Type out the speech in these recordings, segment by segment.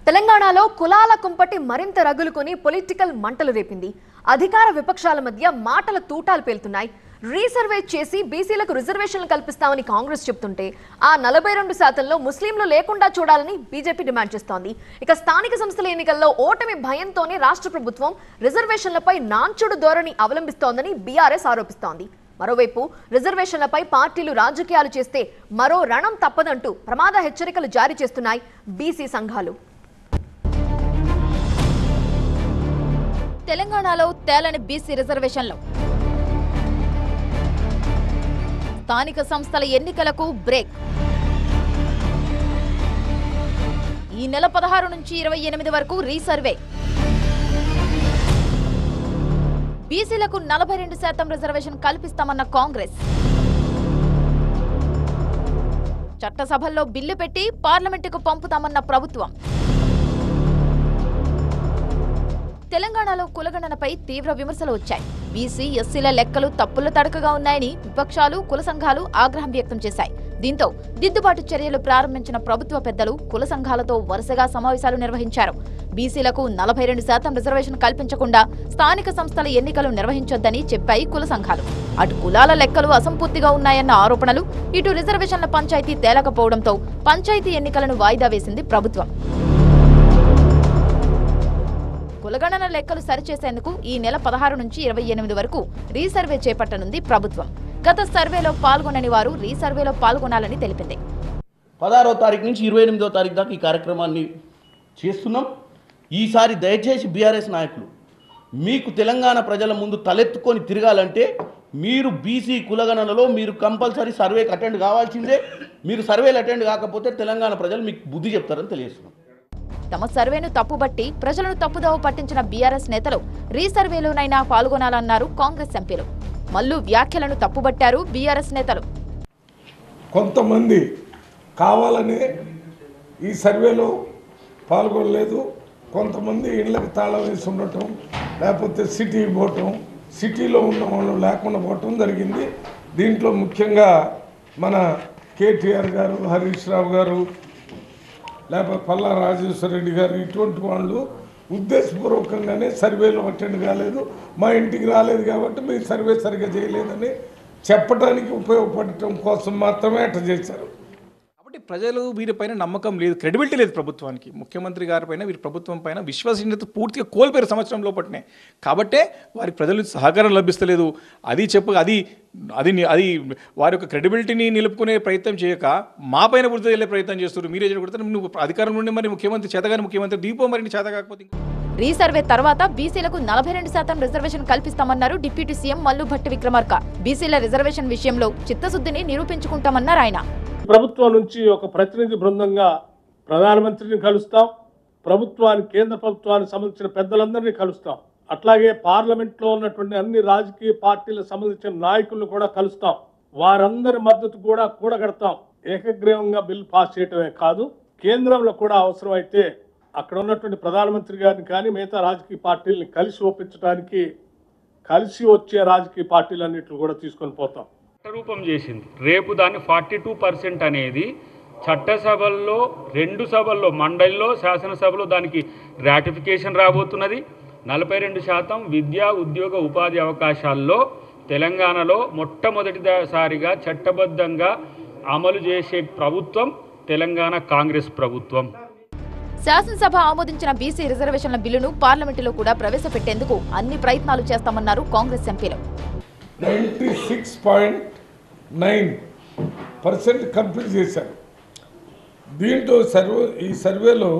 తెలంగాణలో కులాల కుంపటి మరింత రగులుకొని పొలిటికల్ మంటలు రేపింది. అధికార విపక్షాల మధ్య మాటల తూటాలు పేలుతున్నాయి. రీసర్వే చేసి బీసీలకు రిజర్వేషన్లు కల్పిస్తామని కాంగ్రెస్ చెప్తుంటే ఆ 42% ముస్లింలు లేకుండా చూడాలని బీజేపీ డిమాండ్ చేస్తోంది. ఇక స్థానిక సంస్థల ఎన్నికల్లో ఓటమి భయంతోనే రాష్ట్ర ప్రభుత్వం రిజర్వేషన్లపై నాంచుడు ధోరణి అవలంబిస్తోందని బీఆర్ఎస్ ఆరోపిస్తోంది. మరోవైపు రిజర్వేషన్లపై పార్టీలు రాజకీయాలు చేస్తే మరో రణం తప్పదంటూ ప్రమాద హెచ్చరికలు జారీ చేస్తున్నాయి బీసీ సంఘాలు. తెలంగాణలో తేలని బీసీ రిజర్వేషన్లు, స్థానిక సంస్థల ఎన్నికలకు బ్రేక్. ఈ నెల 16 నుంచి 28 వరకు రీసర్వే. బీసీలకు 42% రిజర్వేషన్ కల్పిస్తామన్న కాంగ్రెస్. చట్టసభల్లో బిల్లు పెట్టి పార్లమెంటుకు పంపుతామన్న ప్రభుత్వం. తెలంగాణలో కులగణనపై తీవ్ర విమర్శలు వచ్చాయి. బీసీ ఎస్సీల లెక్కలు తప్పుల తడకగా ఉన్నాయని విపక్షాలు, కుల సంఘాలు ఆగ్రహం వ్యక్తం చేశాయి. దీంతో దిద్దుబాటు చర్యలు ప్రారంభించిన ప్రభుత్వ పెద్దలు కుల సంఘాలతో వరుసగా సమావేశాలు నిర్వహించారు. బీసీలకు 42% రిజర్వేషన్ కల్పించకుండా స్థానిక సంస్థల ఎన్నికలు నిర్వహించొద్దని చెప్పాయి కుల సంఘాలు. అటు కులాల లెక్కలు అసంపూర్తిగా ఉన్నాయన్న ఆరోపణలు, ఇటు రిజర్వేషన్ల పంచాయతీ తేలకపోవడంతో పంచాయతీ ఎన్నికలను వాయిదా వేసింది ప్రభుత్వం. కులగణన లెక్కలు సరిచేసేందుకు ఈ నెల 16 నుంచి 28 వరకు రీసర్వే చేపట్టనుంది ప్రభుత్వం. గత సర్వేలో పాల్గొనని వారు రీసర్వేలో పాల్గొనాలని తెలిపింది. 16వ తారీఖు నుంచి 28వ తారీఖు దాకా ఈ కార్యక్రమాన్ని చేస్తున్నాం. ఈసారి దయచేసి బీఆర్ఎస్ నాయకులు, మీకు తెలంగాణ ప్రజల ముందు తలెత్తుకొని తిరగాలంటే మీరు బీసీ కులగణనలో మీరు కంపల్సరీ సర్వేకి అటెండ్ కావాల్సిందే. మీరు సర్వేలు అటెండ్ కాకపోతే తెలంగాణ ప్రజలు మీకు బుద్ధి చెప్తారని తెలియజేస్తున్నాం. తమ సర్వేను తప్పుబట్టి ప్రజలను తప్పుదోవ పట్టించిన బీఆర్ఎస్ నేతలు రీసర్వేలోనైనా పాల్గొనాలన్నారు కాంగ్రెస్ ఎంపీలు. మల్లు వ్యాఖ్యలను తప్పుబట్టారు బీఆర్ఎస్ నేతలు. కొంతమంది కావాలని ఈ సర్వేలో పాల్గొనలేదు, కొంతమంది ఇళ్లకు తాళం వేసి ఉండటం, లేకపోతే సిటీ పోవటం, సిటీలో ఉన్న వాళ్ళు లేకుండా పోవటం జరిగింది. దీంట్లో ముఖ్యంగా మన కేటీఆర్ గారు, హరీష్ రావు గారు, లేకపోతే పల్లా రాజేశ్వర రెడ్డి గారు, ఇటువంటి వాళ్ళు ఉద్దేశపూర్వకంగానే సర్వేలో అటెండ్ కాలేదు, మా ఇంటికి రాలేదు కాబట్టి మీరు సర్వే సరిగ్గా చేయలేదని చెప్పడానికి ఉపయోగపడటం కోసం మాత్రమే అట్లా చేశారు. కాబట్టి ప్రజలు వీరిపైన నమ్మకం లేదు, క్రెడిబిలిటీ లేదు ప్రభుత్వానికి. ముఖ్యమంత్రి గారి పైన, వీరి ప్రభుత్వం పైన విశ్వసనీయత పూర్తిగా కోల్పోయారు సంవత్సరం లోపట్నే. కాబట్టే వారి ప్రజలు సహకారం లభిస్తలేదు. అది వారి యొక్క క్రెడిబిలిటీని నిలుపుకునే ప్రయత్నం చేయక మా పైన బురద వెళ్ళే ప్రయత్నం చేస్తారు. మీరే కొడతారు, నువ్వు అధికారం నుండి మరి ముఖ్యమంత్రి చేతగాని ముఖ్యమంత్రి దీపో మరి చేత కాకపోతే. రీసర్వే తర్వాత బీసీలకు 42% రిజర్వేషన్ కల్పిస్తామన్నారు డిప్యూటీ సీఎం మల్లు భట్టి విక్రమార్క. బీసీల రిజర్వేషన్ విషయంలో చిత్తశుద్ధిని నిరూపించుకుంటామన్నారు ఆయన. ప్రభుత్వం నుంచి ఒక ప్రతినిధి బృందంగా ప్రధానమంత్రిని కలుస్తాం, కేంద్ర ప్రభుత్వానికి సంబంధించిన పెద్దలందరినీ కలుస్తాం, అట్లాగే పార్లమెంట్లో ఉన్నటువంటి అన్ని రాజకీయ పార్టీలకు సంబంధించిన నాయకులను కూడా కలుస్తాం. వారందరి మద్దతు కూడా కూడగడతాం. ఏకగ్రీవంగా బిల్ పాస్ చేయటమే కాదు, కేంద్రంలో కూడా అవసరమైతే అక్కడ ఉన్నటువంటి ప్రధానమంత్రి గారిని కానీ మిగతా రాజకీయ పార్టీలని కలిసి ఒప్పించడానికి కలిసి వచ్చే రాజకీయ పార్టీలన్నింటిని కూడా తీసుకొని పోతాం. చట్టరూపం చేసింది. రేపు దాన్ని 42% అనేది చట్టసభల్లో, 2 సభల్లో, మండలిలో, శాసనసభలో దానికి రాటిఫికేషన్ రాబోతున్నది. 42% విద్యా, ఉద్యోగ, ఉపాధి అవకాశాల్లో తెలంగాణలో మొట్టమొదటిసారిగా చట్టబద్ధంగా అమలు చేసే ప్రభుత్వం తెలంగాణ కాంగ్రెస్ ప్రభుత్వం. శాసనసభ ఆమోదించిన బీసీ రిజర్వేషన్ల బిల్లును పార్లమెంటులో కూడా ప్రవేశపెట్టేందుకు అన్ని ప్రయత్నాలు చేస్తామన్నారు కాంగ్రెస్ ఎంపీలు. 96.9% కంప్లీట్ చేశారు. దీంట్లో ఈ సర్వేలో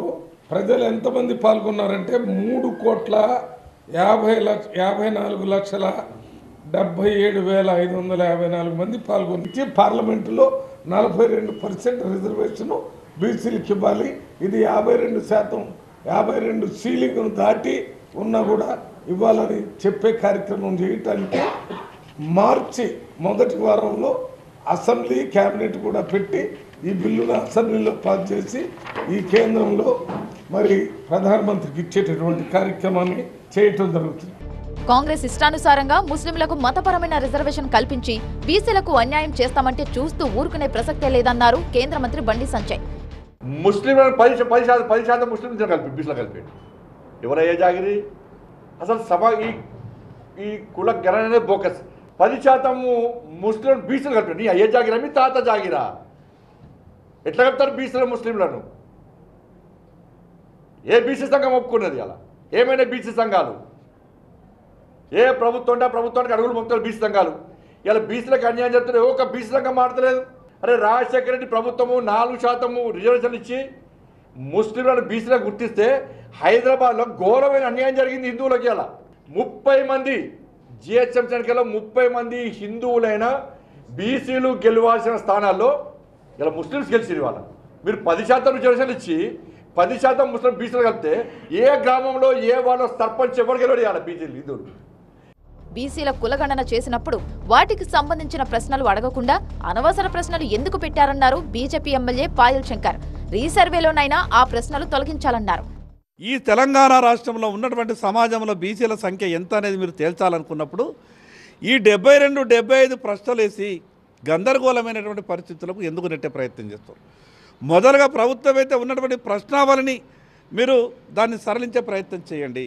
ప్రజలు ఎంతమంది పాల్గొన్నారంటే 3,54,77,554 మంది పాల్గొని పార్లమెంటులో 42% రిజర్వేషన్ బీసీలకు ఇవ్వాలి. ఇది 52% సీలింగ్ను దాటి ఉన్నా కూడా ఇవ్వాలని చెప్పే కార్యక్రమం చేయటానికి మార్చి మొదటి వారంలో అసెంబ్లీ, క్యాబినెట్ కూడా పెట్టి ఈ బిల్లును అసెంబ్లీలో పాస్ చేసి ఈ కేంద్రంలో మరి ప్రధానమంత్రికి ఇచ్చేటటువంటి కార్యక్రమాన్ని చేయటం జరుగుతుంది. కాంగ్రెస్ ఇష్టానుసారంగా ముస్లింలకు మతపరమైన రిజర్వేషన్ కల్పించి బీసీలకు అన్యాయం చేస్తామంటే చూస్తూ ఊరుకునే ప్రసక్తే లేదన్నారు కేంద్ర మంత్రి బండి సంజయ్. ముస్లింలను 10% ముస్లింలు కలిపి బీసీలో కలిపాడు. ఎవరయ్యే జాగిరి అసలు ఈ కుల గణన అనేది బోకస్. 10% ముస్లిం బీసీలు కలిపాడు. నీ అయ్యే జాగిరా మీ తాత జాగిరా? ఎట్లా కలుపుతారు బీసీలో ముస్లింలను? ఏ బీసీ సంఘం ఒప్పుకున్నది? అలా ఏమైనా బీసీ సంఘాలు ఏ ప్రభుత్వం అంటే ఆ ప్రభుత్వానికి అడుగులు మొత్తాలు బీసీ సంఘాలు. ఇలా బీసీలకు అన్యాయం చెప్తున్నారు. ఒక బీసీ సంఘం మాడతలేదు. అరే రాజశేఖర రెడ్డి ప్రభుత్వము 4% రిజర్వేషన్ ఇచ్చి ముస్లింలను బీసీలకు గుర్తిస్తే హైదరాబాద్లో ఘోరమైన అన్యాయం జరిగింది హిందువులకి. అలా 30 మంది జిహెచ్ఎంసీ ఎన్నికల్లో 30 మంది హిందువులైన బీసీలు గెలవాల్సిన స్థానాల్లో ఇలా ముస్లిమ్స్ గెలిచిరు. వాళ్ళ మీరు 10% రిజర్వేషన్ ఇచ్చి 10% ముస్లిం బీసీలు కలిపితే ఏ గ్రామంలో ఏ వాళ్ళ సర్పంచ్ ఎవరు గెలవడి బీసీలు హిందువులు? బీసీల కులగణన చేసినప్పుడు వాటికి సంబంధించిన ప్రశ్నలు అడగకుండా అనవసర ప్రశ్నలు ఎందుకు పెట్టారన్నారు బీజేపీ ఎమ్మెల్యే పాయల్ శంకర్. రీసర్వేలోనైనా ఆ ప్రశ్నలు తొలగించాలన్నారు. ఈ తెలంగాణ రాష్ట్రంలో ఉన్నటువంటి సమాజంలో బీసీల సంఖ్య ఎంత అనేది మీరు తేల్చాలనుకున్నప్పుడు ఈ 72, 75 ప్రశ్నలు వేసి గందరగోళమైనటువంటి పరిస్థితులకు ఎందుకు నెట్టే ప్రయత్నం చేస్తారు? మొదలుగా ప్రభుత్వం అయితే ఉన్నటువంటి ప్రశ్నావళిని మీరు దాన్ని సరళించే ప్రయత్నం చేయండి.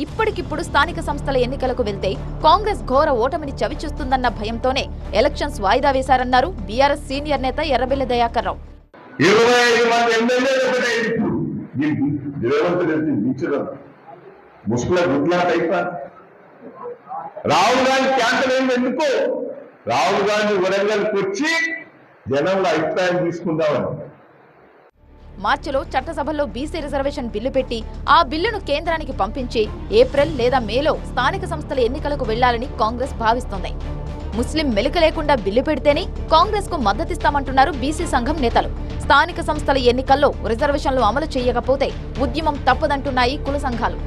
ఇప్పటికిప్పుడు స్థానిక సంస్థల ఎన్నికలకు వెళ్తే కాంగ్రెస్ ఘోర ఓటమిని చవిచూస్తుందన్న భయంతోనే ఎలక్షన్స్ వాయిదా వేశారన్నారు బీఆర్ఎస్ సీనియర్ నేత ఎర్రబెల్లి దయాకర్ రావు. 25 మంది ఎమ్మెల్యేలు ఒకటే రేవంత్ రెడ్డి మించడం ముస్లిం గుడ్లాట్ అయిపోయారు. రాహుల్ గాంధీ క్యాన్సర్ అయింది ఎందుకు? రాహుల్ గాంధీ వరంగల్కి వచ్చి జనంలో అభిప్రాయం తీసుకుందామని. మార్చిలో చట్టసభలో బీసీ రిజర్వేషన్ బిల్లు పెట్టి ఆ బిల్లును కేంద్రానికి పంపించి ఏప్రిల్ లేదా మేలో స్థానిక సంస్థల ఎన్నికలకు వెళ్లాలని కాంగ్రెస్ భావిస్తోంది. ముస్లిం మెలిక లేకుండా బిల్లు పెడితేనే కాంగ్రెస్ కు మద్దతిస్తామంటున్నారు బీసీ సంఘం నేతలు. స్థానిక సంస్థల ఎన్నికల్లో రిజర్వేషన్లు అమలు చేయకపోతే ఉద్యమం తప్పదంటున్నాయి కుల సంఘాలు.